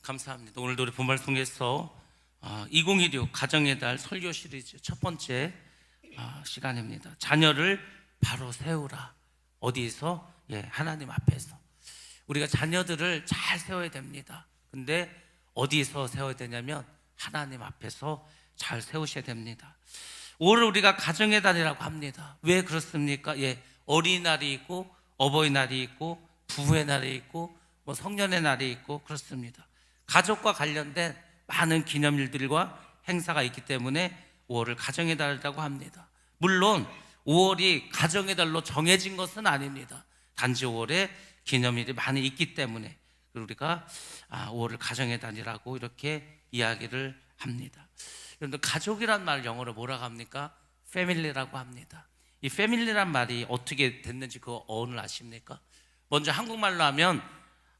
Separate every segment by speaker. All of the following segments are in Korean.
Speaker 1: 감사합니다. 오늘도 우리 본방송에서 2016 가정의 달 설교 시리즈 첫 번째 시간입니다. 자녀를 바로 세우라. 어디서? 하나님 앞에서. 우리가 자녀들을 잘 세워야 됩니다. 근데 어디서 세워야 되냐면 하나님 앞에서 잘 세우셔야 됩니다. 5월을 우리가 가정의 달이라고 합니다. 왜 그렇습니까? 어린이날이 있고 어버이날이 있고 부부의 날이 있고 성년의 날이 있고 그렇습니다. 가족과 관련된 많은 기념일들과 행사가 있기 때문에 5월을 가정의 달이라고 합니다. 물론 5월이 가정의 달로 정해진 것은 아닙니다. 단지 5월에 기념일이 많이 있기 때문에 우리가 5월을 가정의 달이라고 이렇게 이야기를 합니다. 여러분들, 가족이란 말 영어로 뭐라고 합니까? 패밀리라고 합니다. 이 패밀리란 말이 어떻게 됐는지 그 어원을 아십니까? 먼저 한국말로 하면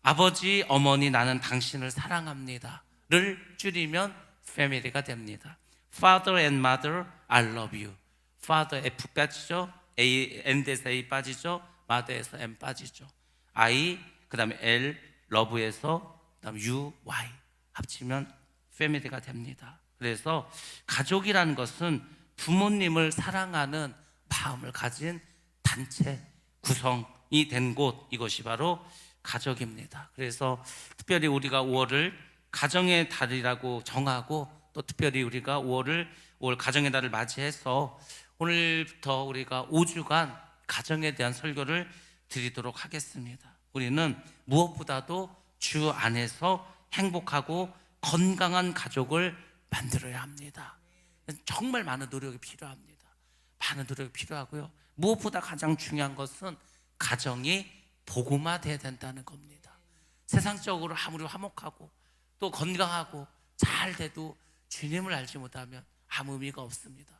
Speaker 1: 아버지, 어머니, 나는 당신을 사랑합니다를 줄이면 패밀리가 됩니다. Father and Mother, I love you. Father F 빠지죠, N에서 A 빠지죠, Mother에서 M 빠지죠. I, 그 다음에 L, love에서 그 다음에 U, Y 합치면 패밀리가 됩니다. 그래서 가족이라는 것은 부모님을 사랑하는 마음을 가진 단체, 구성이 된 곳, 이것이 바로 가족입니다. 그래서 특별히 우리가 5월을 가정의 달이라고 정하고, 또 특별히 우리가 5월 가정의 달을 맞이해서 오늘부터 우리가 5주간 가정에 대한 설교를 드리도록 하겠습니다. 우리는 무엇보다도 주 안에서 행복하고 건강한 가족을 만들어야 합니다. 정말 많은 노력이 필요합니다. 많은 노력이 필요하고요. 무엇보다 가장 중요한 것은 가정이 복음화돼야 된다는 겁니다. 세상적으로 아무리 화목하고 또 건강하고 잘 돼도 주님을 알지 못하면 아무 의미가 없습니다.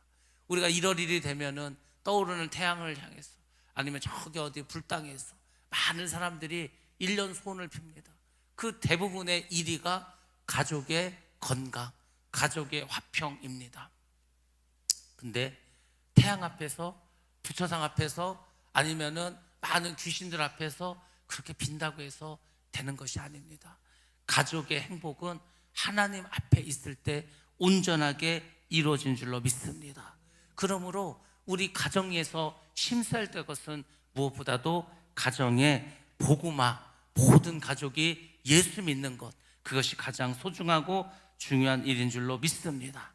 Speaker 1: 우리가 1월 1일이 되면은 떠오르는 태양을 향해서, 아니면 저기 어디 불당에서 많은 사람들이 1년 소원을 빕니다. 그 대부분의 1위가 가족의 건강, 가족의 화평입니다. 근데 태양 앞에서, 부처상 앞에서, 아니면은 많은 귀신들 앞에서 그렇게 빈다고 해서 되는 것이 아닙니다. 가족의 행복은 하나님 앞에 있을 때 온전하게 이루어진 줄로 믿습니다. 그러므로 우리 가정에서 심사할 때 것은 무엇보다도 가정의 복음화, 모든 가족이 예수 믿는 것, 그것이 가장 소중하고 중요한 일인 줄로 믿습니다.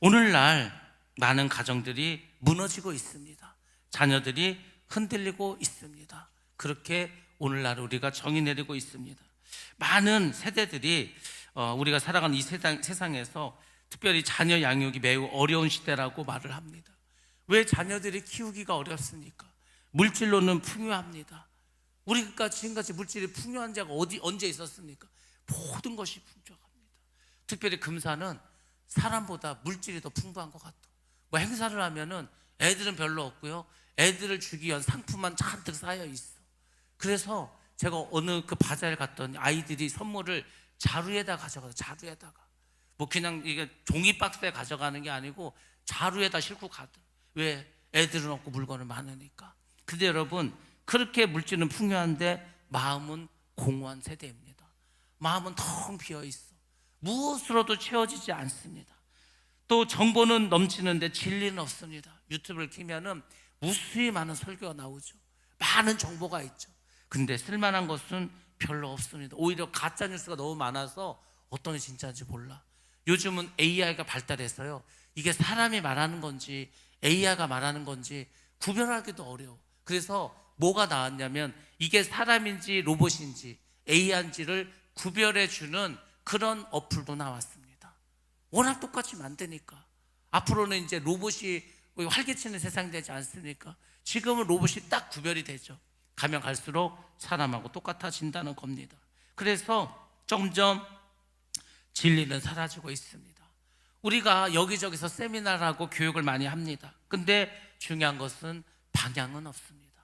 Speaker 1: 오늘날 많은 가정들이 무너지고 있습니다. 자녀들이 흔들리고 있습니다. 그렇게 오늘날 우리가 정의 내리고 있습니다. 많은 세대들이 우리가 살아가는 이 세상에서 특별히 자녀 양육이 매우 어려운 시대라고 말을 합니다. 왜 자녀들이 키우기가 어렵습니까? 물질로는 풍요합니다. 우리가 지금까지 물질이 풍요한 자가 언제 있었습니까? 모든 것이 풍족합니다. 특별히 금사는 사람보다 물질이 더 풍부한 것 같아요. 행사를 하면은 애들은 별로 없고요, 애들을 주기 위한 상품만 잔뜩 쌓여 있어. 그래서 제가 어느 그 바자를 갔더니 아이들이 선물을 자루에다 가져가서, 자루에다가 그냥 이게 종이 박스에 가져가는 게 아니고 자루에다 싣고 가더라고요. 왜? 애들은 없고 물건은 많으니까. 근데 여러분, 그렇게 물질은 풍요한데 마음은 공허한 세대입니다. 마음은 텅 비어 있어. 무엇으로도 채워지지 않습니다. 또 정보는 넘치는데 진리는 없습니다. 유튜브를 키면은 무수히 많은 설교가 나오죠. 많은 정보가 있죠. 근데 쓸만한 것은 별로 없습니다. 오히려 가짜 뉴스가 너무 많아서 어떤 게 진짜인지 몰라. 요즘은 AI가 발달해서요, 이게 사람이 말하는 건지 AI가 말하는 건지 구별하기도 어려워. 그래서 뭐가 나왔냐면 이게 사람인지 로봇인지 AI인지를 구별해주는 그런 어플도 나왔습니다. 워낙 똑같이 만드니까. 앞으로는 이제 로봇이 활개치는 세상이 되지 않습니까? 지금은 로봇이 딱 구별이 되죠. 가면 갈수록 사람하고 똑같아진다는 겁니다. 그래서 점점 진리는 사라지고 있습니다. 우리가 여기저기서 세미나를 하고 교육을 많이 합니다. 근데 중요한 것은 방향은 없습니다.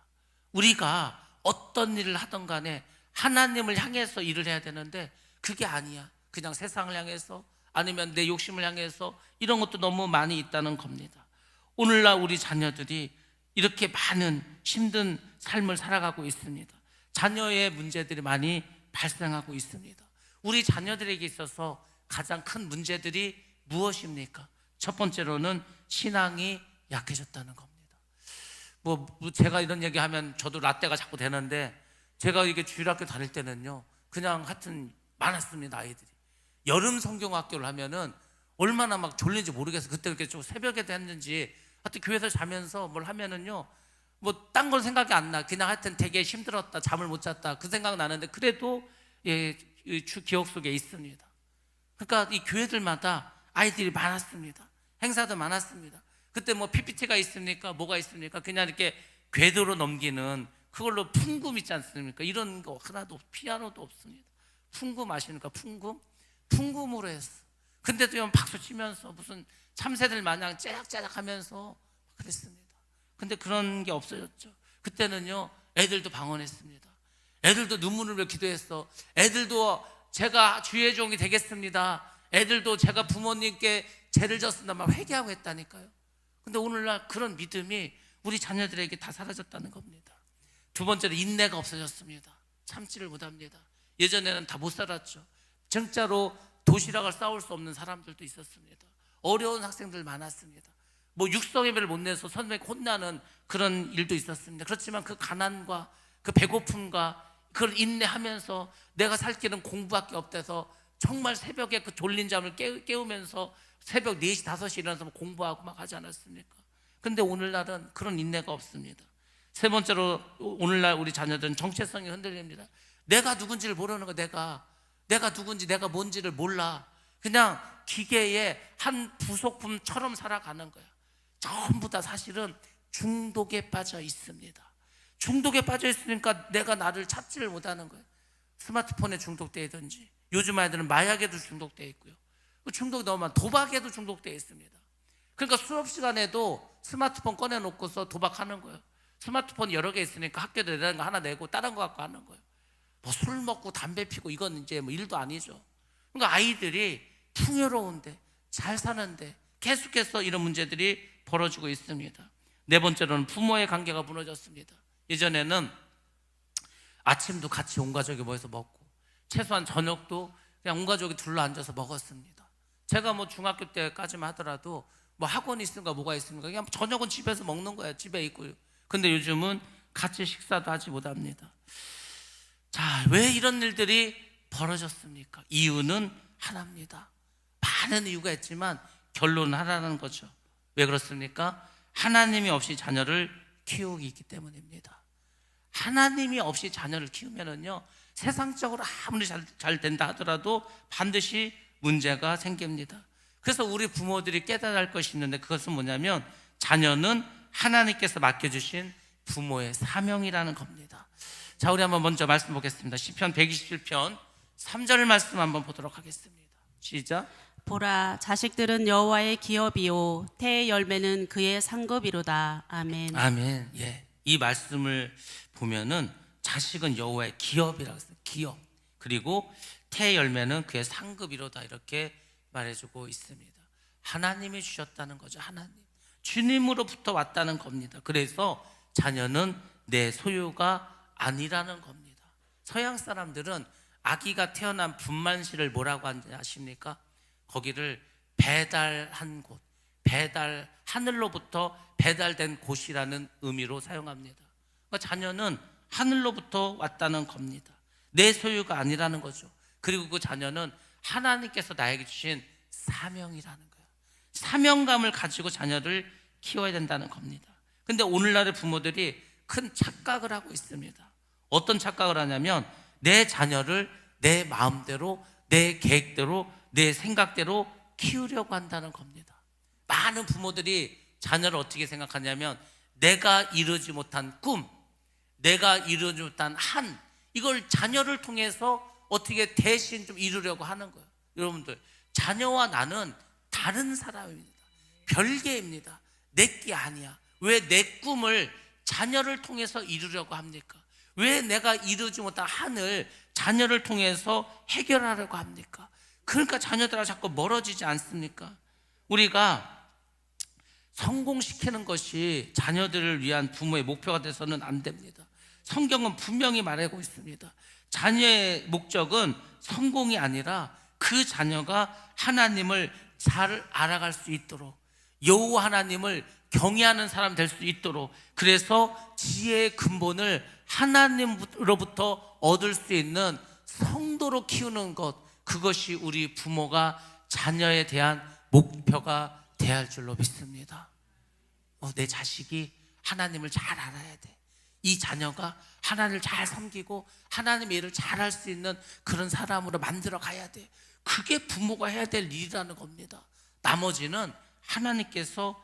Speaker 1: 우리가 어떤 일을 하던 간에 하나님을 향해서 일을 해야 되는데 그게 아니야. 그냥 세상을 향해서, 아니면 내 욕심을 향해서, 이런 것도 너무 많이 있다는 겁니다. 오늘날 우리 자녀들이 이렇게 많은 힘든 삶을 살아가고 있습니다. 자녀의 문제들이 많이 발생하고 있습니다. 우리 자녀들에게 있어서 가장 큰 문제들이 무엇입니까? 첫 번째로는 신앙이 약해졌다는 겁니다. 뭐 제가 이런 얘기하면 저도 라떼가 자꾸 되는데, 제가 이게 주일학교 다닐 때는요 그냥 하여튼 많았습니다. 아이들이 여름 성경학교를 하면은 얼마나 막 졸린지 모르겠어요. 그때 이렇게 좀 새벽에도 했는지 하여튼 교회에서 자면서 뭘 하면은요 뭐 딴 건 생각이 안 나. 그냥 하여튼 되게 힘들었다, 잠을 못 잤다, 그 생각 나는데 그래도 주 기억 속에 있습니다. 그러니까 이 교회들마다 아이들이 많았습니다. 행사도 많았습니다. 그때 뭐 PPT가 있습니까? 뭐가 있습니까? 그냥 이렇게 궤도로 넘기는 그걸로 풍금 있지 않습니까? 이런 거 하나도, 피아노도 없습니다. 풍금 아십니까? 풍금으로 했어. 근데도 박수 치면서 무슨 참새들 마냥 째락째락 하면서 그랬습니다. 근데 그런 게 없어졌죠. 그때는요 애들도 방언했습니다. 애들도 눈물을 흘려 기도했어. 애들도 제가 주의 종이 되겠습니다. 애들도 제가 부모님께 죄를 졌습니다 막 회개하고 했다니까요. 근데 오늘날 그런 믿음이 우리 자녀들에게 다 사라졌다는 겁니다. 두 번째로 인내가 없어졌습니다. 참지를 못합니다. 예전에는 다 못 살았죠. 진짜로 도시락을 싸올 수 없는 사람들도 있었습니다. 어려운 학생들 많았습니다. 뭐 육성예배를 못 내서 선생님이 혼나는 그런 일도 있었습니다. 그렇지만 그 가난과 그 배고픔과 그걸 인내하면서 내가 살 길은 공부밖에 없대서 정말 새벽에 그 졸린 잠을 깨우면서 새벽 4시 5시 일어나서 공부하고 막 하지 않았습니까? 근데 오늘날은 그런 인내가 없습니다. 세 번째로 오늘날 우리 자녀들은 정체성이 흔들립니다. 내가 누군지를 모르는 거. 내가 누군지, 내가 뭔지를 몰라. 그냥 기계의 한 부속품처럼 살아가는 거야. 전부 다 사실은 중독에 빠져 있습니다. 중독에 빠져 있으니까 내가 나를 찾지를 못하는 거예요. 스마트폰에 중독되어 있든지, 요즘 아이들은 마약에도 중독되어 있고요. 중독이 너무 많아. 도박에도 중독되어 있습니다. 그러니까 수업 시간에도 스마트폰 꺼내놓고서 도박하는 거예요. 스마트폰 여러 개 있으니까 학교에 내라는 거 하나 내고 다른 거 갖고 하는 거예요. 뭐 술 먹고 담배 피고 이건 이제 뭐 일도 아니죠. 그러니까 아이들이 풍요로운데 잘 사는데 계속해서 이런 문제들이 벌어지고 있습니다. 네 번째로는 부모의 관계가 무너졌습니다. 예전에는 아침도 같이 온 가족이 모여서 먹고, 최소한 저녁도 그냥 온 가족이 둘러앉아서 먹었습니다. 제가 뭐 중학교 때까지만 하더라도 뭐 학원이 있습니까? 뭐가 있습니까? 그냥 저녁은 집에서 먹는 거예요. 집에 있고요. 근데 요즘은 같이 식사도 하지 못합니다. 자, 왜 이런 일들이 벌어졌습니까? 이유는 하나입니다. 많은 이유가 있지만 결론은 하나라는 거죠. 왜 그렇습니까? 하나님이 없이 자녀를 키우기 있기 때문입니다. 하나님이 없이 자녀를 키우면은요, 세상적으로 아무리 잘 된다 하더라도 반드시 문제가 생깁니다. 그래서 우리 부모들이 깨달아야 할 것이 있는데, 그것은 뭐냐면 자녀는 하나님께서 맡겨주신 부모의 사명이라는 겁니다. 자, 우리 한번 먼저 말씀 보겠습니다. 시편 127편 3절 말씀 한번 보도록 하겠습니다. 시작.
Speaker 2: 보라, 자식들은 여호와의 기업이요 태의 열매는 그의 상급이로다. 아멘.
Speaker 1: 아멘. 예, 이 말씀을 보면은 자식은 여호와의 기업이라고 했어요. 기업. 그리고 태의 열매는 그의 상급이로다, 이렇게 말해주고 있습니다. 하나님이 주셨다는 거죠. 하나님, 주님으로부터 왔다는 겁니다. 그래서 자녀는 내 소유가 아니라는 겁니다. 서양 사람들은 아기가 태어난 분만실을 뭐라고 하는지 아십니까? 거기를 배달한 곳, 하늘로부터 배달된 곳이라는 의미로 사용합니다. 그러니까 자녀는 하늘로부터 왔다는 겁니다. 내 소유가 아니라는 거죠. 그리고 그 자녀는 하나님께서 나에게 주신 사명이라는 거예요. 사명감을 가지고 자녀를 키워야 된다는 겁니다. 근데 오늘날의 부모들이 큰 착각을 하고 있습니다. 어떤 착각을 하냐면 내 자녀를 내 마음대로, 내 계획대로, 내 생각대로 키우려고 한다는 겁니다. 많은 부모들이 자녀를 어떻게 생각하냐면 내가 이루지 못한 꿈, 내가 이루지 못한 한, 이걸 자녀를 통해서 어떻게 대신 좀 이루려고 하는 거예요. 여러분들, 자녀와 나는 다른 사람입니다. 별개입니다. 내 게 아니야. 왜 내 꿈을 자녀를 통해서 이루려고 합니까? 왜 내가 이루지 못한 한을 자녀를 통해서 해결하려고 합니까? 그러니까 자녀들하고 자꾸 멀어지지 않습니까? 우리가 성공시키는 것이 자녀들을 위한 부모의 목표가 돼서는 안 됩니다. 성경은 분명히 말하고 있습니다. 자녀의 목적은 성공이 아니라 그 자녀가 하나님을 잘 알아갈 수 있도록, 여호와 하나님을 경외하는 사람 될 수 있도록, 그래서 지혜의 근본을 하나님으로부터 얻을 수 있는 성도로 키우는 것, 그것이 우리 부모가 자녀에 대한 목표가 돼야 할 줄로 믿습니다. 내 자식이 하나님을 잘 알아야 돼. 이 자녀가 하나님을 잘 섬기고 하나님의 일을 잘 할 수 있는 그런 사람으로 만들어 가야 돼. 그게 부모가 해야 될 일이라는 겁니다. 나머지는 하나님께서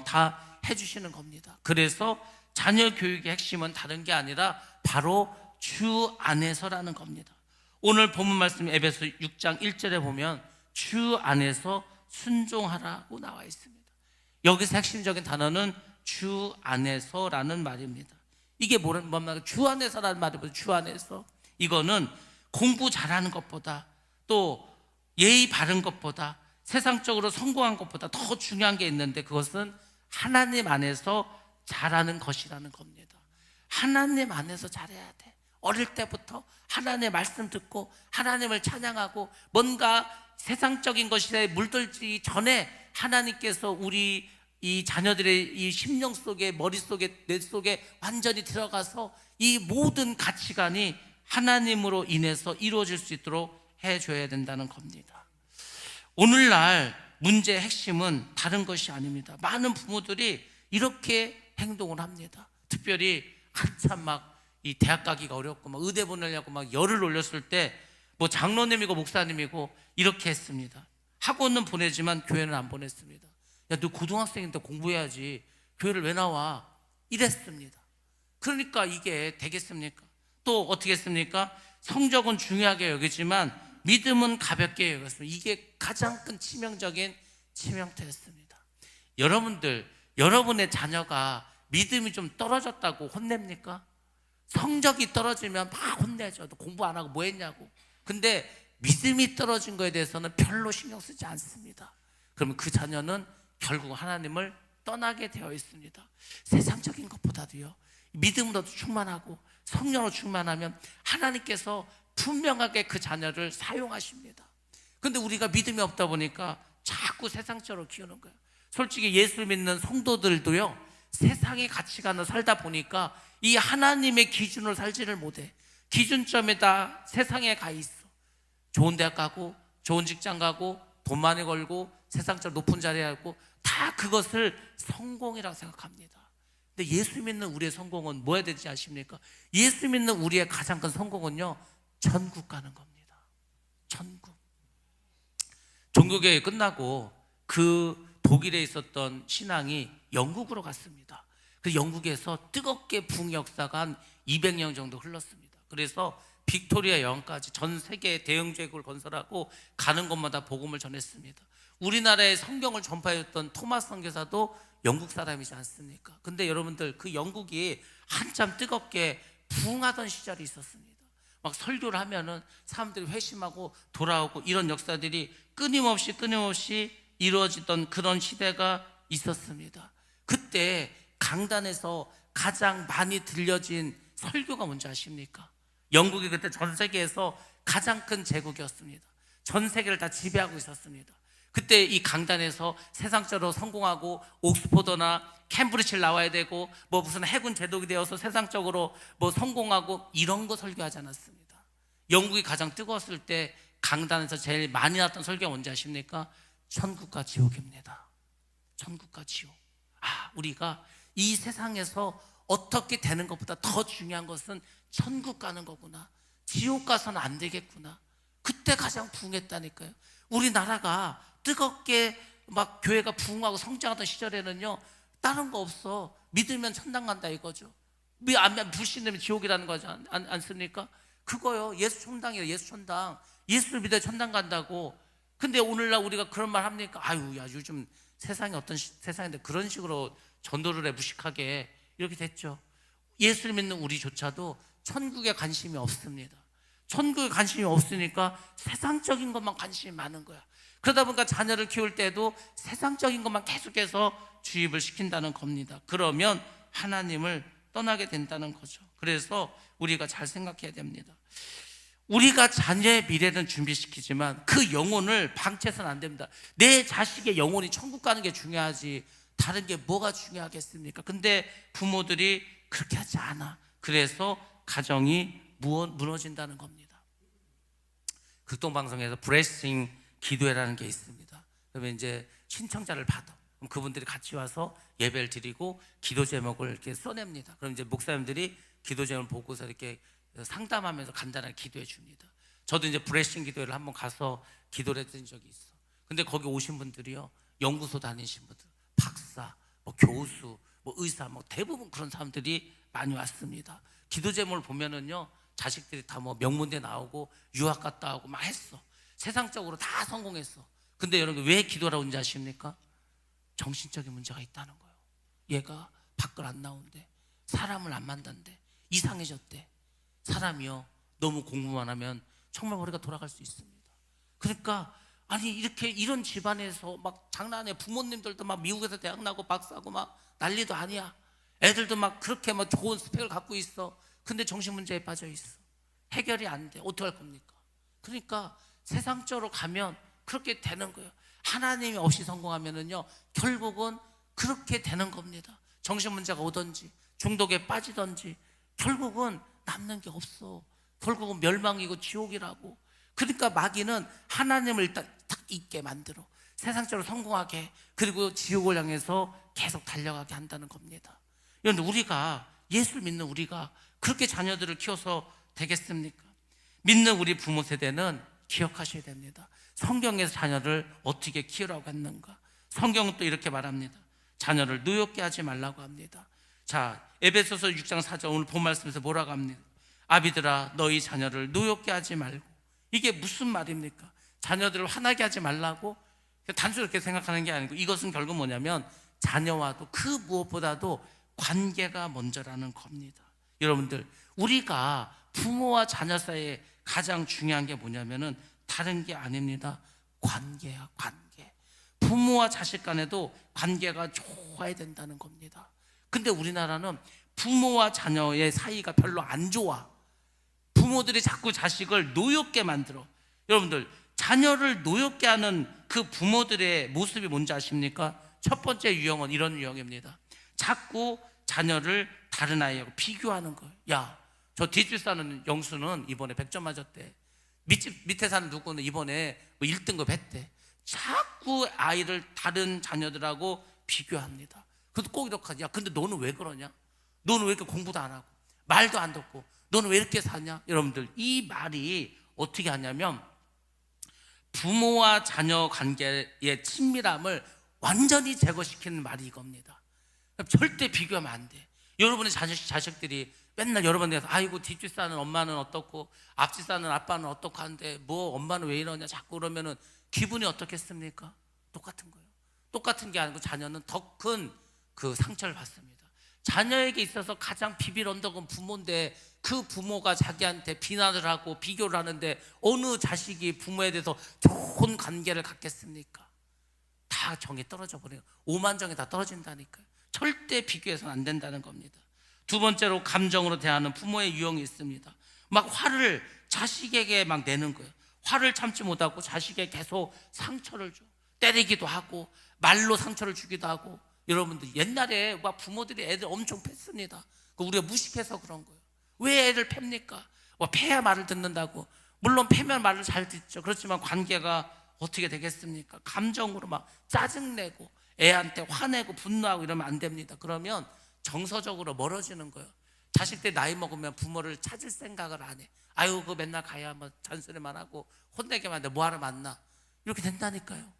Speaker 1: 다 해주시는 겁니다. 그래서 자녀 교육의 핵심은 다른 게 아니라 바로 주 안에서라는 겁니다. 오늘 본문 말씀 에베소 6장 1절에 보면 주 안에서 순종하라고 나와 있습니다. 여기서 핵심적인 단어는 주 안에서라는 말입니다. 이게 뭔 말이에요? 주 안에서라는 말이거든요. 주 안에서. 이거는 공부 잘하는 것보다, 또 예의 바른 것보다, 세상적으로 성공한 것보다 더 중요한 게 있는데, 그것은 하나님 안에서 잘하는 것이라는 겁니다. 하나님 안에서 잘해야 돼. 어릴 때부터 하나님의 말씀 듣고 하나님을 찬양하고, 뭔가 세상적인 것에 물들지 전에 하나님께서 우리 이 자녀들의 이 심령 속에, 머릿속에, 뇌 속에 완전히 들어가서 이 모든 가치관이 하나님으로 인해서 이루어질 수 있도록 해줘야 된다는 겁니다. 오늘날 문제의 핵심은 다른 것이 아닙니다. 많은 부모들이 이렇게 행동을 합니다. 특별히 한참 막 이 대학 가기가 어렵고 막 의대 보내려고 막 열을 올렸을 때 뭐 장로님이고 목사님이고 이렇게 했습니다. 학원은 보내지만 교회는 안 보냈습니다. 야, 너 고등학생인데 공부해야지 교회를 왜 나와? 이랬습니다. 그러니까 이게 되겠습니까? 또 어떻게 했습니까? 성적은 중요하게 여기지만 믿음은 가볍게 여겼습니다. 이게 가장 큰 치명적인 치명타였습니다. 여러분들, 여러분의 자녀가 믿음이 좀 떨어졌다고 혼냅니까? 성적이 떨어지면 막 혼내죠. 너 공부 안 하고 뭐 했냐고. 근데 믿음이 떨어진 거에 대해서는 별로 신경 쓰지 않습니다. 그러면 그 자녀는 결국 하나님을 떠나게 되어 있습니다. 세상적인 것보다도요, 믿음으로 충만하고 성령으로 충만하면 하나님께서 분명하게 그 자녀를 사용하십니다. 근데 우리가 믿음이 없다 보니까 자꾸 세상적으로 키우는 거예요. 솔직히 예수 믿는 성도들도요, 세상의 가치관을 살다 보니까 이 하나님의 기준으로 살지를 못해. 기준점에다 세상에 가 있어. 좋은 대학 가고 좋은 직장 가고 돈 많이 걸고 세상적으로 높은 자리에 가고 다 그것을 성공이라고 생각합니다. 근데 예수 믿는 우리의 성공은 뭐야 되지 아십니까? 예수 믿는 우리의 가장 큰 성공은요, 천국 가는 겁니다. 천국. 종교개혁이 끝나고 그 독일에 있었던 신앙이 영국으로 갔습니다. 그 영국에서 뜨겁게 부흥 역사가 한 200년 정도 흘렀습니다. 그래서 빅토리아 여왕까지 전 세계에 대영제국을 건설하고 가는 곳마다 복음을 전했습니다. 우리나라에 성경을 전파했던 토마스 선교사도 영국 사람이지 않습니까? 근데 여러분들, 그 영국이 한참 뜨겁게 부흥하던 시절이 있었습니다. 막 설교를 하면은 사람들이 회심하고 돌아오고 이런 역사들이 끊임없이 이루어지던 그런 시대가 있었습니다. 그때 강단에서 가장 많이 들려진 설교가 뭔지 아십니까? 영국이 그때 전 세계에서 가장 큰 제국이었습니다. 전 세계를 다 지배하고 있었습니다. 그때 이 강단에서 세상적으로 성공하고 옥스포드나 캠브리지를 나와야 되고 뭐 무슨 해군 제독이 되어서 세상적으로 뭐 성공하고 이런 거 설교하지 않았습니다. 영국이 가장 뜨거웠을 때 강단에서 제일 많이 나왔던 설교가 뭔지 아십니까? 천국과 지옥입니다. 천국과 지옥. 우리가 이 세상에서 어떻게 되는 것보다 더 중요한 것은 천국 가는 거구나, 지옥 가서는 안 되겠구나. 그때 가장 부흥했다니까요. 우리나라가 뜨겁게 막 교회가 부흥하고 성장하던 시절에는요, 다른 거 없어. 믿으면 천당 간다 이거죠. 안 불신하면 지옥이라는 거지 않습니까? 그거요, 예수 천당이에요. 예수 천당. 예수를 믿어야 천당 간다고. 근데 오늘날 우리가 그런 말 합니까? 야, 요즘 세상이 어떤 세상인데 그런 식으로 전도를 해 무식하게 이렇게 됐죠. 예수를 믿는 우리조차도 천국에 관심이 없습니다. 천국에 관심이 없으니까 세상적인 것만 관심이 많은 거야. 그러다 보니까 자녀를 키울 때도 세상적인 것만 계속해서 주입을 시킨다는 겁니다. 그러면 하나님을 떠나게 된다는 거죠. 그래서 우리가 잘 생각해야 됩니다. 우리가 자녀의 미래는 준비시키지만 그 영혼을 방치해서는 안 됩니다. 내 자식의 영혼이 천국 가는 게 중요하지 다른 게 뭐가 중요하겠습니까? 근데 부모들이 그렇게 하지 않아. 그래서 가정이 무너진다는 겁니다. 극동방송에서 브레싱 기도회라는 게 있습니다. 그러면 이제 신청자를 받아. 그럼 그분들이 같이 와서 예배를 드리고 기도 제목을 이렇게 써냅니다. 그럼 이제 목사님들이 기도 제목을 보고서 이렇게 상담하면서 간단하게 기도해 줍니다. 저도 이제 브레싱 기도회를 한번 가서 기도를 했던 적이 있어. 근데 거기 오신 분들이요, 연구소 다니신 분들, 박사, 뭐 교수, 뭐 의사, 뭐 대부분 그런 사람들이 많이 왔습니다. 기도 제목을 보면은요, 자식들이 다 뭐 명문대 나오고 유학 갔다 오고 막 했어. 세상적으로 다 성공했어. 근데 여러분 왜 기도를 하는지 아십니까? 정신적인 문제가 있다는 거예요. 얘가 밖을 안 나온대. 사람을 안 만난대. 이상해졌대. 사람이요, 너무 공부만 하면 정말 머리가 돌아갈 수 있습니다. 그러니까 아니 이렇게 이런 집안에서 막 장난해. 부모님들도 막 미국에서 대학 나고 박사고 막 난리도 아니야. 애들도 막 그렇게 막 좋은 스펙을 갖고 있어. 근데 정신 문제에 빠져 있어. 해결이 안 돼. 어떡할 겁니까? 그러니까 세상적으로 가면 그렇게 되는 거예요. 하나님이 없이 성공하면은요, 결국은 그렇게 되는 겁니다. 정신 문제가 오든지 중독에 빠지든지 결국은 남는 게 없어. 결국은 멸망이고 지옥이라고. 그러니까 마귀는 하나님을 일단 딱 잊게 만들어 세상적으로 성공하게, 그리고 지옥을 향해서 계속 달려가게 한다는 겁니다. 그런데 우리가, 예수를 믿는 우리가 그렇게 자녀들을 키워서 되겠습니까? 믿는 우리 부모 세대는 기억하셔야 됩니다. 성경에서 자녀를 어떻게 키우라고 했는가? 성경은 또 이렇게 말합니다. 자녀를 노엽게 하지 말라고 합니다. 자, 에베소서 6장 4절 오늘 본 말씀에서 뭐라고 합니까? 아비들아 너희 자녀를 노엽게 하지 말고. 이게 무슨 말입니까? 자녀들을 화나게 하지 말라고? 단순히 그렇게 생각하는 게 아니고, 이것은 결국 뭐냐면 자녀와도 그 무엇보다도 관계가 먼저라는 겁니다. 여러분들, 우리가 부모와 자녀 사이에 가장 중요한 게 뭐냐면은 다른 게 아닙니다. 관계야, 관계. 부모와 자식 간에도 관계가 좋아야 된다는 겁니다. 근데 우리나라는 부모와 자녀의 사이가 별로 안 좋아. 부모들이 자꾸 자식을 노엽게 만들어. 여러분들, 자녀를 노엽게 하는 그 부모들의 모습이 뭔지 아십니까? 첫 번째 유형은 이런 유형입니다. 자꾸 자녀를 다른 아이하고 비교하는 거예요. 야, 저 뒷집 사는 영수는 이번에 100점 맞았대. 밑에 사는 누구는 이번에 뭐 1등급 했대. 자꾸 아이를 다른 자녀들하고 비교합니다. 그래도 꼭 이렇게 하지. 야, 근데 너는 왜 그러냐? 너는 왜 이렇게 공부도 안 하고 말도 안 듣고 너는 왜 이렇게 사냐? 여러분들, 이 말이 어떻게 하냐면 부모와 자녀 관계의 친밀함을 완전히 제거시키는 말이 이겁니다. 절대 비교하면 안 돼. 여러분의 자식들이 맨날 여러분한테 아이고 뒷집 사는 엄마는 어떻고 앞집 사는 아빠는 어떻고 한데 뭐 엄마는 왜 이러냐 자꾸 그러면은 기분이 어떻겠습니까? 똑같은 거예요. 똑같은 게 아니고 자녀는 더 큰 그 상처를 받습니다. 자녀에게 있어서 가장 비빌 언덕은 부모인데, 그 부모가 자기한테 비난을 하고 비교를 하는데 어느 자식이 부모에 대해서 좋은 관계를 갖겠습니까? 다 정이 떨어져 버려요. 오만정이 다 떨어진다니까요. 절대 비교해서는 안 된다는 겁니다. 두 번째로 감정으로 대하는 부모의 유형이 있습니다. 막 화를 자식에게 막 내는 거예요. 화를 참지 못하고 자식에게 계속 상처를 줘. 때리기도 하고 말로 상처를 주기도 하고. 여러분들, 옛날에 막 부모들이 애들 엄청 팼습니다. 우리가 무식해서 그런 거예요. 왜 애를 팹니까? 패야 말을 듣는다고. 물론 패면 말을 잘 듣죠. 그렇지만 관계가 어떻게 되겠습니까? 감정으로 막 짜증내고 애한테 화내고 분노하고 이러면 안 됩니다. 그러면 정서적으로 멀어지는 거예요. 자식들 나이 먹으면 부모를 찾을 생각을 안 해. 아유, 그 맨날 가야 뭐 잔소리만 하고 혼내기만 하는데 뭐하러 만나. 이렇게 된다니까요.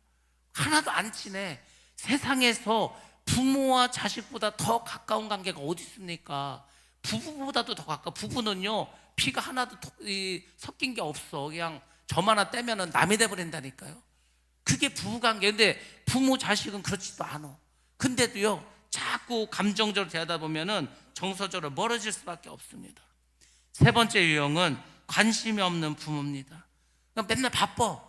Speaker 1: 하나도 안 친해. 세상에서 부모와 자식보다 더 가까운 관계가 어디 있습니까? 부부보다도 더 가까워. 부부는요, 피가 하나도 섞인 게 없어. 그냥 점 하나 떼면은 남이 돼버린다니까요. 그게 부부관계. 근데 부모 자식은 그렇지도 않아. 근데도요, 자꾸 감정적으로 대하다 보면은 정서적으로 멀어질 수밖에 없습니다. 세 번째 유형은 관심이 없는 부모입니다. 그냥 맨날 바빠.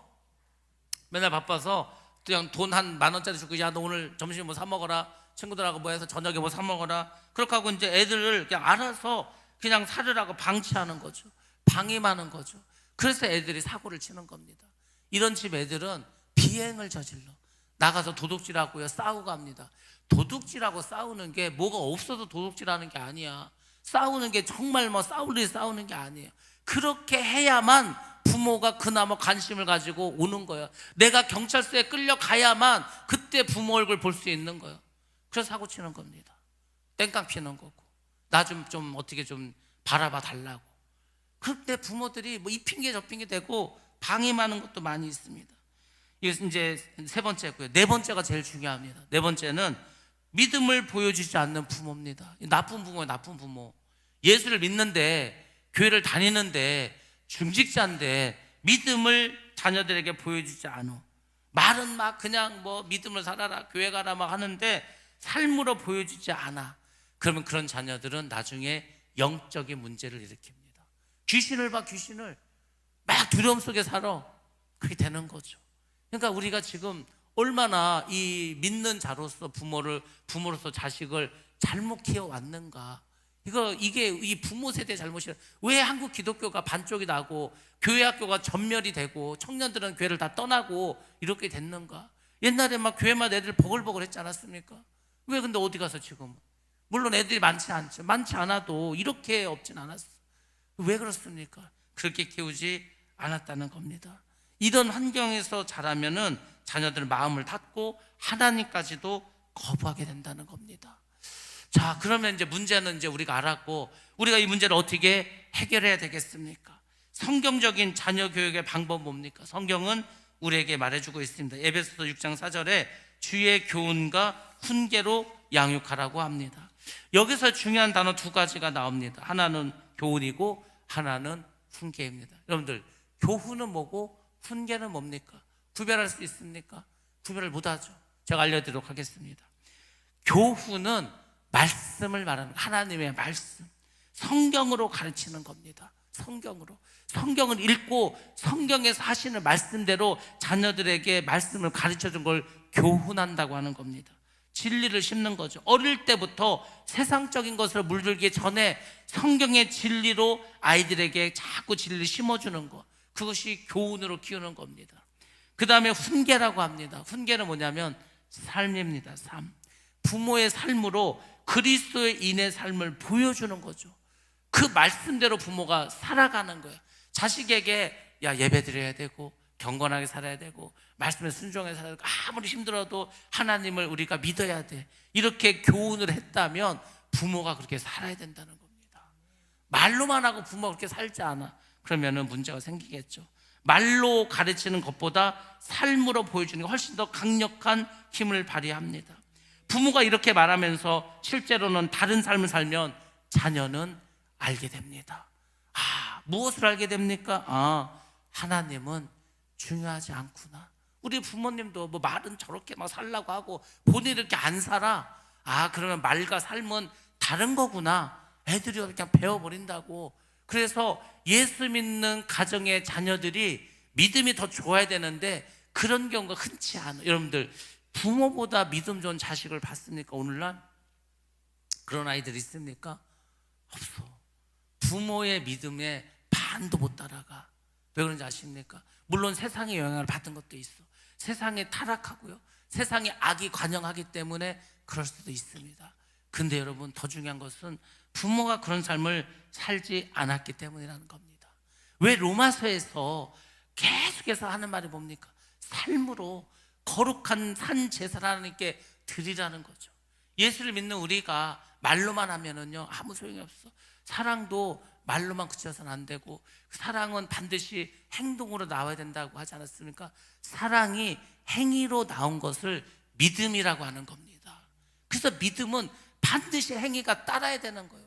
Speaker 1: 맨날 바빠서 그냥 돈 한 10,000원짜리 주고, 야, 너 오늘 점심 뭐 사 먹어라. 친구들하고 모여서 저녁에 뭐 사 먹어라. 그렇게 하고 이제 애들을 그냥 알아서 그냥 살으라고 방치하는 거죠. 방임하는 거죠. 그래서 애들이 사고를 치는 겁니다. 이런 집 애들은 비행을 저질러 나가서 도둑질하고요, 싸우고 합니다. 도둑질하고 싸우는 게 뭐가 없어서 도둑질하는 게 아니야. 싸우는 게 정말 뭐 싸울 일이 싸우는 게 아니에요. 그렇게 해야만 부모가 그나마 관심을 가지고 오는 거예요. 내가 경찰서에 끌려가야만 그때 부모 얼굴 볼 수 있는 거예요. 그래서 사고 치는 겁니다. 땡깡 피는 거고, 나 좀 어떻게 좀 바라봐 달라고. 그때 부모들이 뭐 이 핑계 저 핑계 대고 방임하는 것도 많이 있습니다. 이게 이제 세 번째고요. 네 번째가 제일 중요합니다. 네 번째는 믿음을 보여주지 않는 부모입니다. 나쁜 부모예요, 나쁜 부모. 예수를 믿는데, 교회를 다니는데, 중직자인데 믿음을 자녀들에게 보여주지 않아. 말은 막 그냥 뭐 믿음을 살아라, 교회 가라 막 하는데 삶으로 보여주지 않아. 그러면 그런 자녀들은 나중에 영적인 문제를 일으킵니다. 귀신을 봐, 귀신을 막 두려움 속에 살아. 그게 되는 거죠. 그러니까 우리가 지금 얼마나 이 믿는 자로서 부모로서 자식을 잘못 키워왔는가. 이게 이 부모 세대 잘못이라. 왜 한국 기독교가 반쪽이 나고 교회 학교가 전멸이 되고 청년들은 교회를 다 떠나고 이렇게 됐는가? 옛날에 막 교회만 애들 버글버글 했지 않았습니까? 왜 근데 어디 가서 지금? 물론 애들이 많지 않아도 이렇게 없진 않았어. 왜 그렇습니까? 그렇게 키우지 않았다는 겁니다. 이런 환경에서 자라면은 자녀들 마음을 닫고 하나님까지도 거부하게 된다는 겁니다. 자, 그러면 이제 문제는 이제 우리가 알았고, 우리가 이 문제를 어떻게 해결해야 되겠습니까? 성경적인 자녀 교육의 방법 뭡니까? 성경은 우리에게 말해주고 있습니다. 에베소서 6장 4절에 주의 교훈과 훈계로 양육하라고 합니다. 여기서 중요한 단어 두 가지가 나옵니다. 하나는 교훈이고 하나는 훈계입니다. 여러분들, 교훈은 뭐고 훈계는 뭡니까? 구별할 수 있습니까? 구별을 못하죠. 제가 알려드리도록 하겠습니다. 교훈은 말씀을 말하는, 하나님의 말씀, 성경으로 가르치는 겁니다. 성경을 읽고 성경에서 하시는 말씀대로 자녀들에게 말씀을 가르쳐준 걸 교훈한다고 하는 겁니다. 진리를 심는 거죠. 어릴 때부터 세상적인 것을 물들기 전에 성경의 진리로 아이들에게 자꾸 진리를 심어주는 것, 그것이 교훈으로 키우는 겁니다. 그 다음에 훈계라고 합니다. 훈계는 뭐냐면 삶입니다. 삶. 부모의 삶으로 그리스도인의 삶을 보여주는 거죠. 그 말씀대로 부모가 살아가는 거예요. 자식에게 예배 드려야 되고 경건하게 살아야 되고 말씀에 순종해서 살아야 되고 아무리 힘들어도 하나님을 우리가 믿어야 돼. 이렇게 교훈을 했다면 부모가 그렇게 살아야 된다는 겁니다. 말로만 하고 부모가 그렇게 살지 않아. 그러면은 문제가 생기겠죠. 말로 가르치는 것보다 삶으로 보여주는 게 훨씬 더 강력한 힘을 발휘합니다. 부모가 이렇게 말하면서 실제로는 다른 삶을 살면 자녀는 알게 됩니다. 무엇을 알게 됩니까? 하나님은 중요하지 않구나. 우리 부모님도 뭐 말은 저렇게 막 살라고 하고 본인이 이렇게 안 살아. 그러면 말과 삶은 다른 거구나. 애들이 그냥 배워버린다고. 그래서 예수 믿는 가정의 자녀들이 믿음이 더 좋아야 되는데 그런 경우가 흔치 않아요. 여러분들, 부모보다 믿음 좋은 자식을 봤습니까? 오늘날 그런 아이들 있습니까? 없어. 부모의 믿음에 반도 못 따라가. 왜 그런지 아십니까? 물론 세상의 영향을 받은 것도 있어. 세상에 타락하고요, 세상에 악이 관영하기 때문에 그럴 수도 있습니다. 근데 여러분, 더 중요한 것은 부모가 그런 삶을 살지 않았기 때문이라는 겁니다. 왜 로마서에서 계속해서 하는 말이 뭡니까? 삶으로 거룩한 산 제사를 하나님께 드리라는 거죠. 예수를 믿는 우리가 말로만 하면은요 아무 소용이 없어. 사랑도 말로만 그쳐서는 안 되고, 사랑은 반드시 행동으로 나와야 된다고 하지 않았습니까? 사랑이 행위로 나온 것을 믿음이라고 하는 겁니다. 그래서 믿음은 반드시 행위가 따라야 되는 거예요.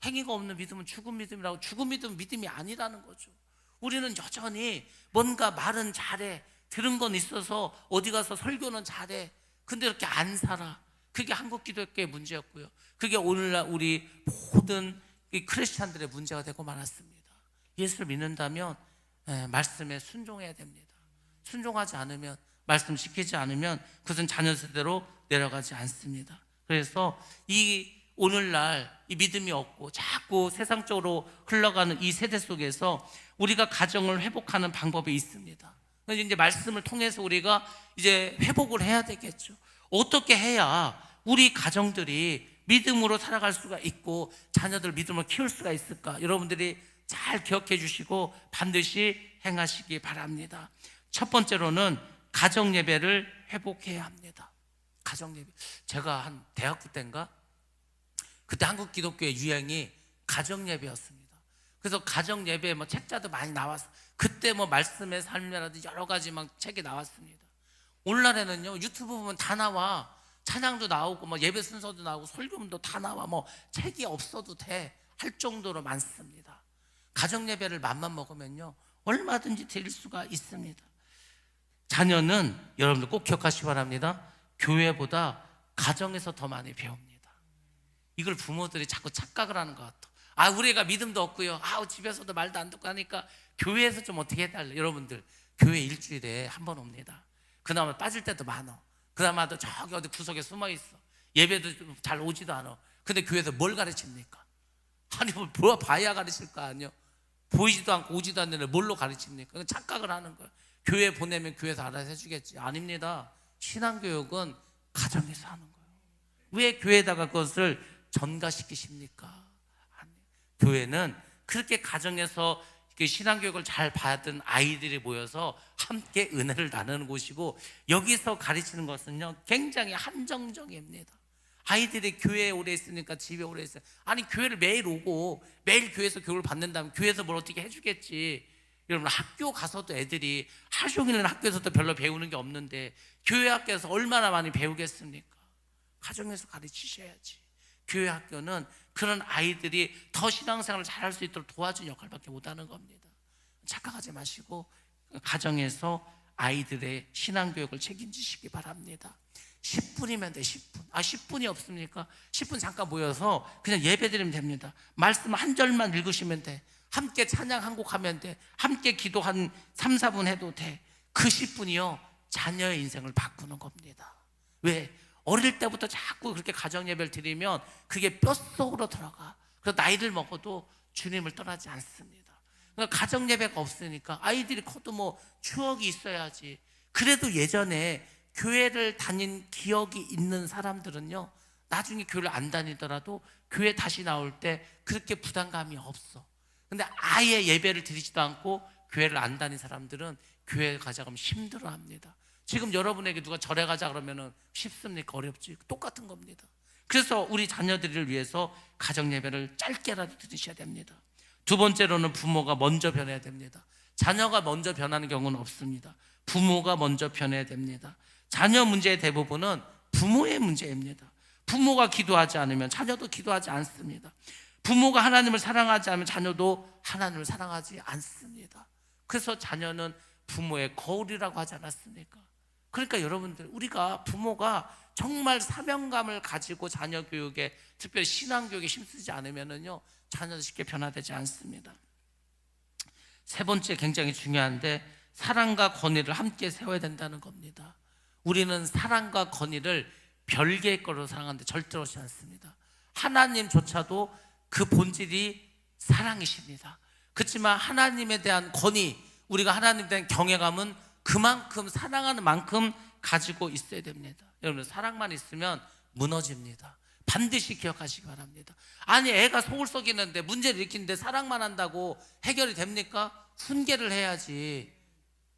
Speaker 1: 행위가 없는 믿음은 죽은 믿음이라고. 죽은 믿음은 믿음이 아니라는 거죠. 우리는 여전히 뭔가 말은 잘해, 들은 건 있어서 어디 가서 설교는 잘해, 근데 이렇게 안 살아. 그게 한국 기독교의 문제였고요, 그게 오늘날 우리 모든 이 크리스찬들의 문제가 되고 말았습니다. 예수를 믿는다면 말씀에 순종해야 됩니다. 순종하지 않으면 말씀시키지 않으면 그것은 자녀 세대로 내려가지 않습니다. 그래서 이 오늘날 이 믿음이 없고 자꾸 세상적으로 흘러가는 이 세대 속에서 우리가 가정을 회복하는 방법이 있습니다. 그래서 이제 말씀을 통해서 우리가 이제 회복을 해야 되겠죠. 어떻게 해야 우리 가정들이 믿음으로 살아갈 수가 있고 자녀들 믿음으로 키울 수가 있을까? 여러분들이 잘 기억해 주시고 반드시 행하시기 바랍니다. 첫 번째로는 가정 예배를 회복해야 합니다. 가정 예배. 제가 한 대학교 때인가 그때 한국 기독교의 유행이 가정 예배였습니다. 그래서 가정 예배 뭐 책자도 많이 나왔어. 그때 뭐 말씀의 삶이라든지 여러 가지 막 책이 나왔습니다. 오늘날에는요 유튜브 보면 다 나와. 찬양도 나오고 뭐 예배 순서도 나오고 설교문도 다 나와. 뭐 책이 없어도 돼 할 정도로 많습니다. 가정 예배를 맘만 먹으면요 얼마든지 드릴 수가 있습니다. 자녀는 여러분들 꼭 기억하시기 바랍니다. 교회보다 가정에서 더 많이 배웁니다. 이걸 부모들이 자꾸 착각을 하는 것 같아. 아 우리가 믿음도 없고요. 집에서도 말도 안 듣고 하니까 교회에서 좀 어떻게 해달래. 여러분들 교회 일주일에 한 번 옵니다. 그나마 빠질 때도 많아. 그나마도 저기 어디 구석에 숨어 있어. 예배도 잘 오지도 않아. 근데 교회에서 뭘 가르칩니까? 아니 뭐 봐야 가르칠 거 아니요. 보이지도 않고 오지도 않는데 뭘로 가르칩니까? 착각을 하는 거예요. 교회 보내면 교회에서 알아서 해주겠지. 아닙니다. 신앙교육은 가정에서 하는 거예요. 왜 교회에다가 그것을 전가시키십니까? 아니, 교회는 그렇게 가정에서 신앙교육을 잘 받은 아이들이 모여서 함께 은혜를 나누는 곳이고 여기서 가르치는 것은요 굉장히 한정적입니다. 아이들이 교회에 오래 있으니까 집에 오래 있어요. 아니 교회를 매일 오고 매일 교회에서 교육을 받는다면 교회에서 뭘 어떻게 해주겠지. 여러분 학교 가서도 애들이 하루 종일은 학교에서도 별로 배우는 게 없는데 교회 학교에서 얼마나 많이 배우겠습니까? 가정에서 가르치셔야지. 교회 학교는 그런 아이들이 더 신앙생활을 잘할 수 있도록 도와주는 역할밖에 못하는 겁니다. 착각하지 마시고 가정에서 아이들의 신앙교육을 책임지시기 바랍니다. 10분이면 돼. 10분. 10분이 없습니까? 10분 잠깐 모여서 그냥 예배드리면 됩니다. 말씀 한 절만 읽으시면 돼. 함께 찬양 한 곡 하면 돼. 함께 기도 한 3, 4분 해도 돼. 그 10분이요 자녀의 인생을 바꾸는 겁니다. 왜? 어릴 때부터 자꾸 그렇게 가정 예배를 드리면 그게 뼛속으로 들어가. 그래서 나이를 먹어도 주님을 떠나지 않습니다. 그러니까 가정 예배가 없으니까 아이들이 커도 뭐 추억이 있어야지. 그래도 예전에 교회를 다닌 기억이 있는 사람들은요 나중에 교회를 안 다니더라도 교회 다시 나올 때 그렇게 부담감이 없어. 근데 아예 예배를 드리지도 않고 교회를 안 다닌 사람들은 교회 가자 그러면 힘들어합니다. 지금 여러분에게 누가 절에 가자 그러면 쉽습니까? 어렵지. 똑같은 겁니다. 그래서 우리 자녀들을 위해서 가정 예배를 짧게라도 드리셔야 됩니다. 두 번째로는 부모가 먼저 변해야 됩니다. 자녀가 먼저 변하는 경우는 없습니다. 부모가 먼저 변해야 됩니다. 자녀 문제의 대부분은 부모의 문제입니다. 부모가 기도하지 않으면 자녀도 기도하지 않습니다. 부모가 하나님을 사랑하지 않으면 자녀도 하나님을 사랑하지 않습니다. 그래서 자녀는 부모의 거울이라고 하지 않았습니까? 그러니까 여러분들 우리가 부모가 정말 사명감을 가지고 자녀 교육에 특별히 신앙 교육에 힘쓰지 않으면은요 자녀도 쉽게 변화되지 않습니다. 세 번째 굉장히 중요한데 사랑과 권위를 함께 세워야 된다는 겁니다. 우리는 사랑과 권위를 별개의 거로 사랑하는데 절대로 그렇지 않습니다. 하나님조차도 그 본질이 사랑이십니다. 그렇지만 하나님에 대한 권위, 우리가 하나님에 대한 경외감은 그만큼 사랑하는 만큼 가지고 있어야 됩니다. 여러분 사랑만 있으면 무너집니다. 반드시 기억하시기 바랍니다. 아니 애가 속을 썩이는데 문제를 일으키는데 사랑만 한다고 해결이 됩니까? 훈계를 해야지.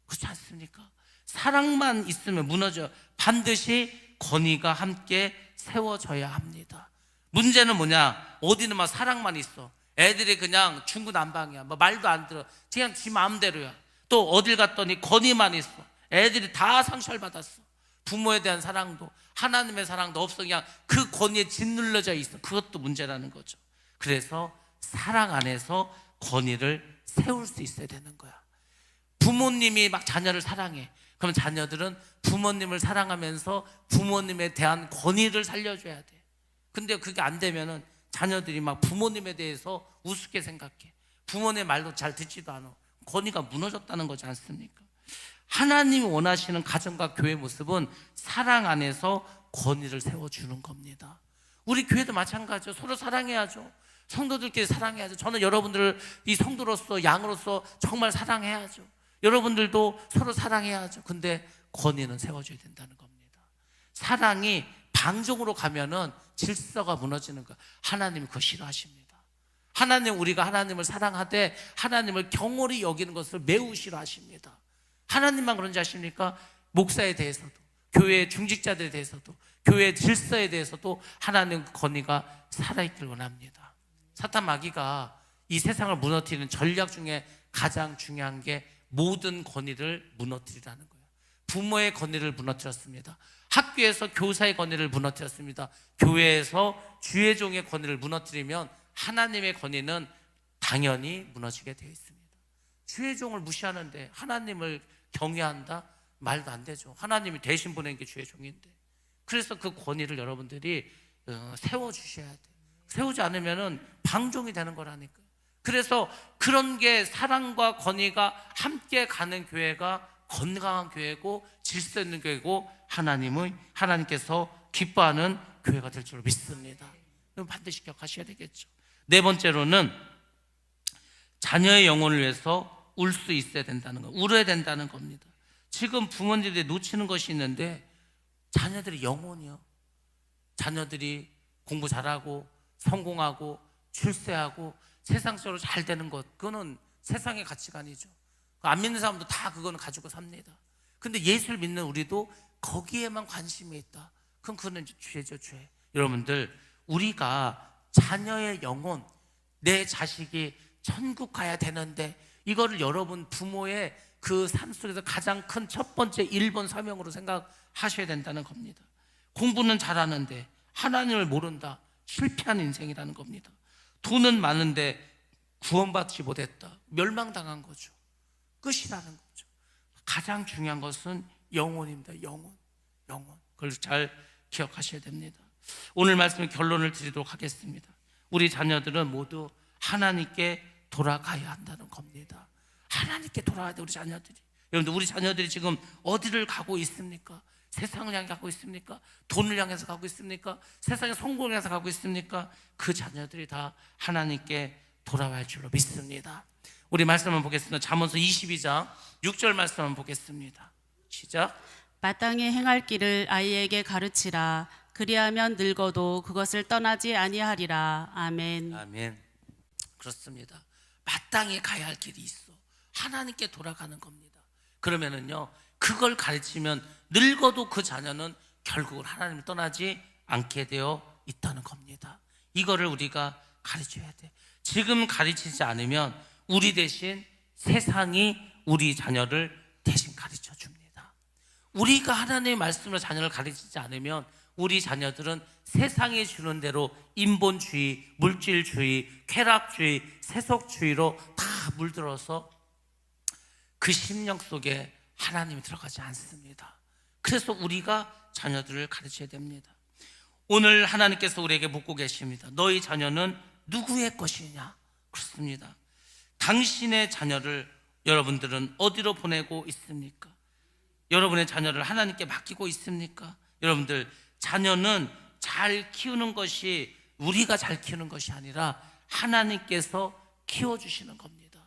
Speaker 1: 그렇지 않습니까? 사랑만 있으면 무너져요. 반드시 권위가 함께 세워져야 합니다. 문제는 뭐냐? 어디는 막 사랑만 있어. 애들이 그냥 중구난방이야. 뭐 말도 안 들어. 그냥 지 마음대로야. 또 어딜 갔더니 권위만 있어. 애들이 다 상처를 받았어. 부모에 대한 사랑도 하나님의 사랑도 없어. 그냥 그 권위에 짓눌러져 있어. 그것도 문제라는 거죠. 그래서 사랑 안에서 권위를 세울 수 있어야 되는 거야. 부모님이 막 자녀를 사랑해. 그럼 자녀들은 부모님을 사랑하면서 부모님에 대한 권위를 살려줘야 돼. 근데 그게 안 되면은 자녀들이 막 부모님에 대해서 우습게 생각해. 부모님 말도 잘 듣지도 않아. 권위가 무너졌다는 거지 않습니까? 하나님이 원하시는 가정과 교회 모습은 사랑 안에서 권위를 세워주는 겁니다. 우리 교회도 마찬가지죠. 서로 사랑해야죠. 성도들끼리 사랑해야죠. 저는 여러분들을 이 성도로서 양으로서 정말 사랑해야죠. 여러분들도 서로 사랑해야죠. 근데 권위는 세워줘야 된다는 겁니다. 사랑이 방종으로 가면은 질서가 무너지는 거, 하나님이 그거 싫어하십니다. 하나님, 우리가 하나님을 사랑하되 하나님을 경홀히 여기는 것을 매우 싫어하십니다. 하나님만 그런지 아십니까? 목사에 대해서도, 교회 중직자들에 대해서도, 교회 질서에 대해서도 하나님 권위가 살아있길 원합니다. 사탄 마귀가 이 세상을 무너뜨리는 전략 중에 가장 중요한 게 모든 권위를 무너뜨리라는 거예요. 부모의 권위를 무너뜨렸습니다. 학교에서 교사의 권위를 무너뜨렸습니다. 교회에서 주의 종의 권위를 무너뜨리면 하나님의 권위는 당연히 무너지게 되어 있습니다. 주의 종을 무시하는데 하나님을 경외한다? 말도 안 되죠. 하나님이 대신 보낸 게 주의 종인데. 그래서 그 권위를 여러분들이 세워주셔야 돼요. 세우지 않으면 방종이 되는 거라니까요. 그래서 그런 게 사랑과 권위가 함께 가는 교회가 건강한 교회고 질서 있는 교회고 하나님께서 기뻐하는 교회가 될 줄 믿습니다. 그럼 반드시 기억하셔야 되겠죠. 네 번째로는 자녀의 영혼을 위해서 울 수 있어야 된다는 거, 울어야 된다는 겁니다. 지금 부모님들이 놓치는 것이 있는데 자녀들이 영혼이요. 자녀들이 공부 잘하고 성공하고 출세하고 세상적으로 잘 되는 것, 그거는 세상의 가치관이죠. 안 믿는 사람도 다 그거는 가지고 삽니다. 근데 예수를 믿는 우리도 거기에만 관심이 있다. 그럼 그거는 죄죠, 죄. 여러분들, 우리가 자녀의 영혼, 내 자식이 천국 가야 되는데 이거를 여러분 부모의 그 삶 속에서 가장 큰 첫 번째 1번 사명으로 생각하셔야 된다는 겁니다. 공부는 잘하는데 하나님을 모른다. 실패한 인생이라는 겁니다. 돈은 많은데 구원받지 못했다. 멸망당한 거죠. 끝이라는 거죠. 가장 중요한 것은 영혼입니다. 영혼. 그걸 잘 기억하셔야 됩니다. 오늘 말씀의 결론을 드리도록 하겠습니다. 우리 자녀들은 모두 하나님께 돌아가야 한다는 겁니다. 하나님께 돌아가야 돼, 우리 자녀들이. 여러분들, 우리 자녀들이 지금 어디를 가고 있습니까? 세상을 향해 가고 있습니까? 돈을 향해서 가고 있습니까? 세상의 성공을 향해서 가고 있습니까? 그 자녀들이 다 하나님께 돌아갈 줄로 믿습니다. 우리 말씀 한번 보겠습니다. 잠언서 22장 6절 말씀 한번 보겠습니다. 시작.
Speaker 2: 마땅히 행할 길을 아이에게 가르치라. 그리하면 늙어도 그것을 떠나지 아니하리라. 아멘.
Speaker 1: 아멘. 그렇습니다. 마땅히 가야 할 길이 있어. 하나님께 돌아가는 겁니다. 그러면은요, 그걸 가르치면 늙어도 그 자녀는 결국은 하나님을 떠나지 않게 되어 있다는 겁니다. 이거를 우리가 가르쳐야 돼. 지금 가르치지 않으면 우리 대신 세상이 우리 자녀를 대신 가르쳐 줍니다. 우리가 하나님의 말씀으로 자녀를 가르치지 않으면 우리 자녀들은 세상이 주는 대로 인본주의, 물질주의, 쾌락주의, 세속주의로 다 물들어서 그 심령 속에 하나님이 들어가지 않습니다. 그래서 우리가 자녀들을 가르쳐야 됩니다. 오늘 하나님께서 우리에게 묻고 계십니다. 너희 자녀는 누구의 것이냐? 그렇습니다. 당신의 자녀를 여러분들은 어디로 보내고 있습니까? 여러분의 자녀를 하나님께 맡기고 있습니까? 여러분들, 자녀는 잘 키우는 것이 우리가 잘 키우는 것이 아니라 하나님께서 키워주시는 겁니다.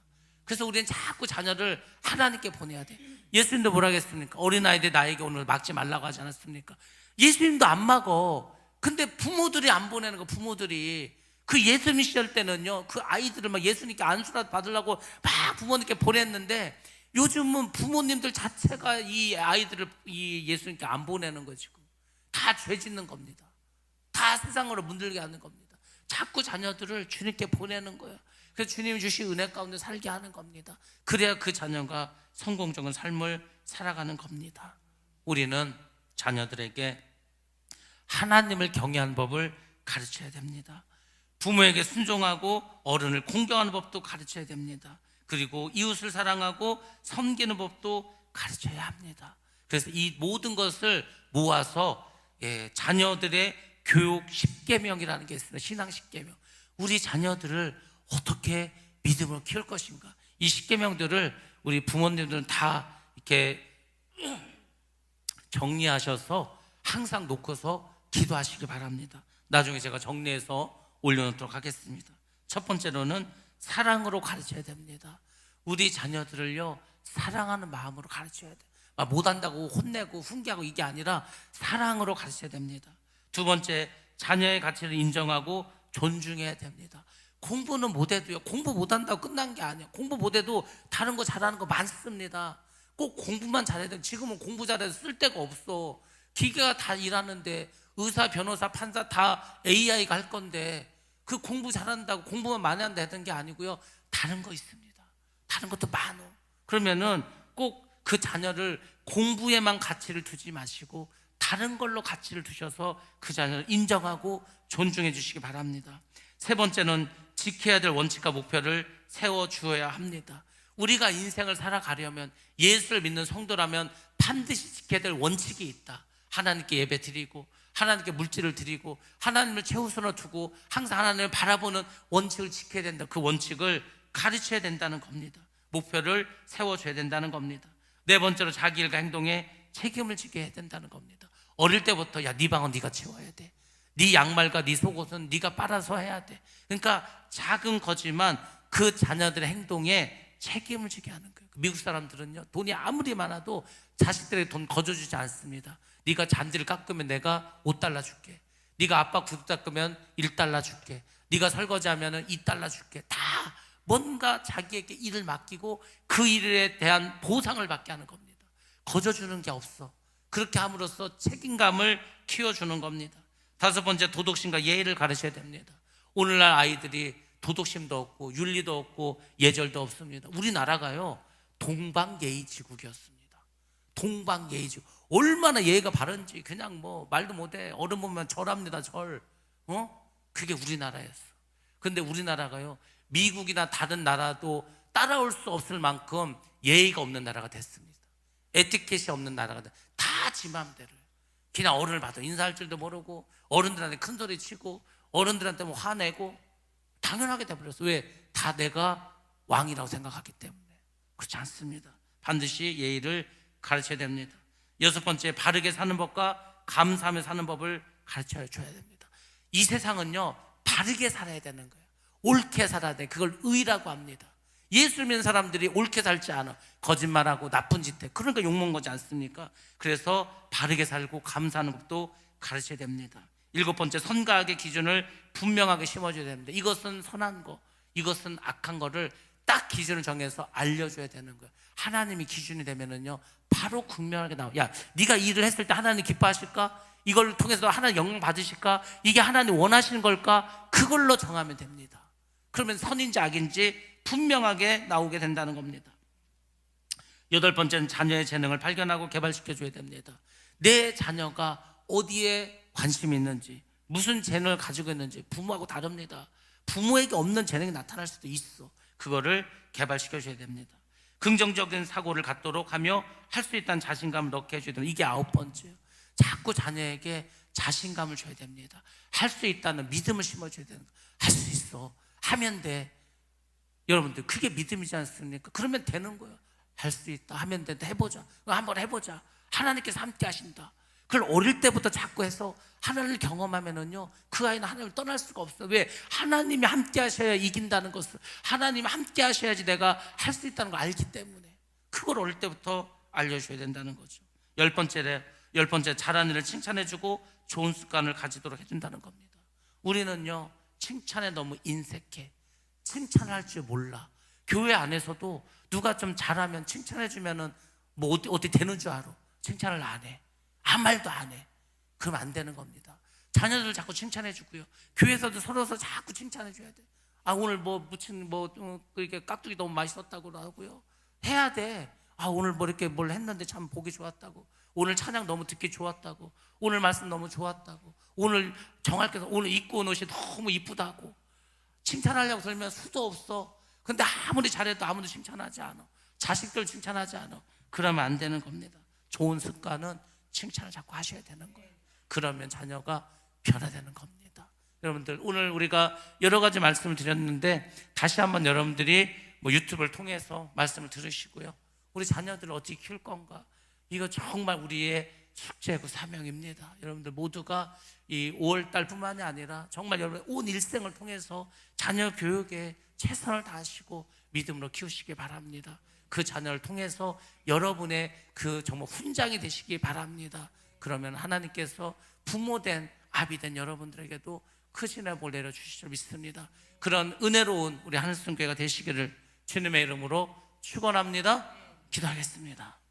Speaker 1: 그래서 우리는 자꾸 자녀를 하나님께 보내야 돼. 예수님도 뭐라 했습니까? 어린아이들 나에게 오늘 막지 말라고 하지 않았습니까? 예수님도 안 막어. 근데 부모들이 안 보내는 거. 부모들이 그 예수님 시절 때는요, 그 아이들을 막 예수님께 안수라도 받으려고 막 부모님께 보냈는데 요즘은 부모님들 자체가 이 아이들을 이 예수님께 안 보내는 거. 지금 다 죄 짓는 겁니다. 다 세상으로 문들게 하는 겁니다. 자꾸 자녀들을 주님께 보내는 거예요. 그래서 주님이 주신 은혜 가운데 살게 하는 겁니다. 그래야 그 자녀가 성공적인 삶을 살아가는 겁니다. 우리는 자녀들에게 하나님을 경외하는 법을 가르쳐야 됩니다. 부모에게 순종하고 어른을 공경하는 법도 가르쳐야 됩니다. 그리고 이웃을 사랑하고 섬기는 법도 가르쳐야 합니다. 그래서 이 모든 것을 모아서 자녀들의 교육 10계명이라는 게 있습니다. 신앙 10계명. 우리 자녀들을 어떻게 믿음으로 키울 것인가? 이 10계명들을 우리 부모님들은 다 이렇게 정리하셔서 항상 놓고서 기도하시기 바랍니다. 나중에 제가 정리해서 올려놓도록 하겠습니다. 첫 번째로는 사랑으로 가르쳐야 됩니다. 우리 자녀들을요, 사랑하는 마음으로 가르쳐야 돼요. 못한다고 혼내고 훈계하고 이게 아니라 사랑으로 가르쳐야 됩니다. 두 번째, 자녀의 가치를 인정하고 존중해야 됩니다. 공부는 못해도요, 공부 못한다고 끝난 게 아니에요. 공부 못해도 다른 거 잘하는 거 많습니다. 꼭 공부만 잘해야 돼. 지금은 공부 잘해도 쓸 데가 없어. 기계가 다 일하는데, 의사, 변호사, 판사 다 AI가 할 건데, 그 공부 잘한다고 공부만 많이 한다 했던 게 아니고요, 다른 거 있습니다. 다른 것도 많어. 그러면은 꼭 그 자녀를 공부에만 가치를 두지 마시고 다른 걸로 가치를 두셔서 그 자녀를 인정하고 존중해 주시기 바랍니다. 세 번째는 지켜야 될 원칙과 목표를 세워주어야 합니다. 우리가 인생을 살아가려면, 예수를 믿는 성도라면 반드시 지켜야 될 원칙이 있다. 하나님께 예배 드리고, 하나님께 물질을 드리고, 하나님을 최우선으로 두고 항상 하나님을 바라보는 원칙을 지켜야 된다. 그 원칙을 가르쳐야 된다는 겁니다. 목표를 세워줘야 된다는 겁니다. 네 번째로 자기 일과 행동에 책임을 지게 해야 된다는 겁니다. 어릴 때부터 야, 네 방은 네가 치워야 돼. 네 양말과 네 속옷은 네가 빨아서 해야 돼. 그러니까 작은 거지만 그 자녀들의 행동에 책임을 지게 하는 거예요. 미국 사람들은요, 돈이 아무리 많아도 자식들에게 돈 거저주지 않습니다. 네가 잔디를 깎으면 내가 $5 줄게. 네가 아빠 구두 닦으면 $1 줄게. 네가 설거지하면 $2 줄게. 다 뭔가 자기에게 일을 맡기고 그 일에 대한 보상을 받게 하는 겁니다. 거저주는 게 없어. 그렇게 함으로써 책임감을 키워주는 겁니다. 다섯 번째, 도덕심과 예의를 가르쳐야 됩니다. 오늘날 아이들이 도덕심도 없고 윤리도 없고 예절도 없습니다. 우리나라가요, 동방예의지국이었습니다. 동방예의지국. 얼마나 예의가 바른지 그냥 뭐 말도 못해. 어른 보면 절합니다. 절. 그게 우리나라였어. 근데 우리나라가요, 미국이나 다른 나라도 따라올 수 없을 만큼 예의가 없는 나라가 됐습니다. 에티켓이 없는 나라가 다 지 맘대로. 그냥 어른을 봐도 인사할 줄도 모르고, 어른들한테 큰 소리 치고, 어른들한테 뭐 화내고, 당연하게 돼버렸어. 왜? 다 내가 왕이라고 생각하기 때문에. 그렇지 않습니다. 반드시 예의를 가르쳐야 됩니다. 여섯 번째, 바르게 사는 법과 감사하며 사는 법을 가르쳐 줘야 됩니다. 이 세상은요, 바르게 살아야 되는 거예요. 옳게 살아야 돼. 그걸 의라고 합니다. 예수 믿는 사람들이 옳게 살지 않아. 거짓말하고 나쁜 짓 해. 그러니까 욕먹는 거지 않습니까? 그래서 바르게 살고 감사하는 것도 가르쳐야 됩니다. 일곱 번째, 선과악의 기준을 분명하게 심어줘야 됩니다. 이것은 선한 거, 이것은 악한 거를 딱 기준을 정해서 알려줘야 되는 거예요. 하나님이 기준이 되면은요, 바로 극명하게 나와. 야, 네가 이 일을 했을 때 하나님 기뻐하실까? 이걸 통해서 하나님 영광 받으실까? 이게 하나님 원하시는 걸까? 그걸로 정하면 됩니다. 그러면 선인지 악인지 분명하게 나오게 된다는 겁니다. 여덟 번째는 자녀의 재능을 발견하고 개발시켜줘야 됩니다. 내 자녀가 어디에 관심이 있는지, 무슨 재능을 가지고 있는지 부모하고 다릅니다. 부모에게 없는 재능이 나타날 수도 있어. 그거를 개발시켜줘야 됩니다. 긍정적인 사고를 갖도록 하며 할 수 있다는 자신감을 넣게 해줘야 됩니다. 이게 아홉 번째예요. 자꾸 자녀에게 자신감을 줘야 됩니다. 할 수 있다는 믿음을 심어줘야 되는 거예요. 할 수 있어. 하면 돼. 여러분들, 그게 믿음이지 않습니까? 그러면 되는 거예요. 할 수 있다. 하면 된다. 해보자. 한번 해보자. 하나님께서 함께 하신다. 그걸 어릴 때부터 자꾸 해서 하나님을 경험하면은요, 그 아이는 하나님을 떠날 수가 없어요. 왜? 하나님이 함께 하셔야 이긴다는 것을, 하나님이 함께 하셔야지 내가 할 수 있다는 걸 알기 때문에 그걸 어릴 때부터 알려줘야 된다는 거죠. 열 번째, 잘하는 일을 칭찬해주고 좋은 습관을 가지도록 해준다는 겁니다. 우리는요, 칭찬에 너무 인색해. 칭찬할 줄 몰라. 교회 안에서도 누가 좀 잘하면 칭찬해주면은 뭐 어떻게 되는 줄 알아. 칭찬을 안 해. 아무 말도 안 해. 그러면 안 되는 겁니다. 자녀들 자꾸 칭찬해주고요. 교회에서도 서로서 자꾸 칭찬해줘야 돼. 아, 오늘 뭐 무친 이렇게 깍두기 너무 맛있었다고 하고요. 해야 돼. 아, 오늘 뭐 이렇게 뭘 했는데 참 보기 좋았다고. 오늘 찬양 너무 듣기 좋았다고. 오늘 말씀 너무 좋았다고. 오늘 정할께서 오늘 입고 온 옷이 너무 이쁘다고. 칭찬하려고 들면 수도 없어. 근데 아무리 잘해도 아무도 칭찬하지 않아. 자식들 칭찬하지 않아. 그러면 안 되는 겁니다. 좋은 습관은 칭찬을 자꾸 하셔야 되는 거예요. 그러면 자녀가 변화되는 겁니다. 여러분들, 오늘 우리가 여러 가지 말씀을 드렸는데 다시 한번 여러분들이 뭐 유튜브를 통해서 말씀을 들으시고요. 우리 자녀들을 어떻게 키울 건가? 이거 정말 우리의 숙제고 사명입니다. 여러분들 모두가 이 5월 달뿐만이 아니라 정말 여러분의 온 일생을 통해서 자녀 교육에 최선을 다하시고 믿음으로 키우시기 바랍니다. 그 자녀를 통해서 여러분의 그 정말 훈장이 되시기 바랍니다. 그러면 하나님께서 부모된 아비된 여러분들에게도 크신의 볼 내려주실 줄 믿습니다. 그런 은혜로운 우리 하늘성교회가 되시기를 주님의 이름으로 축원합니다. 기도하겠습니다.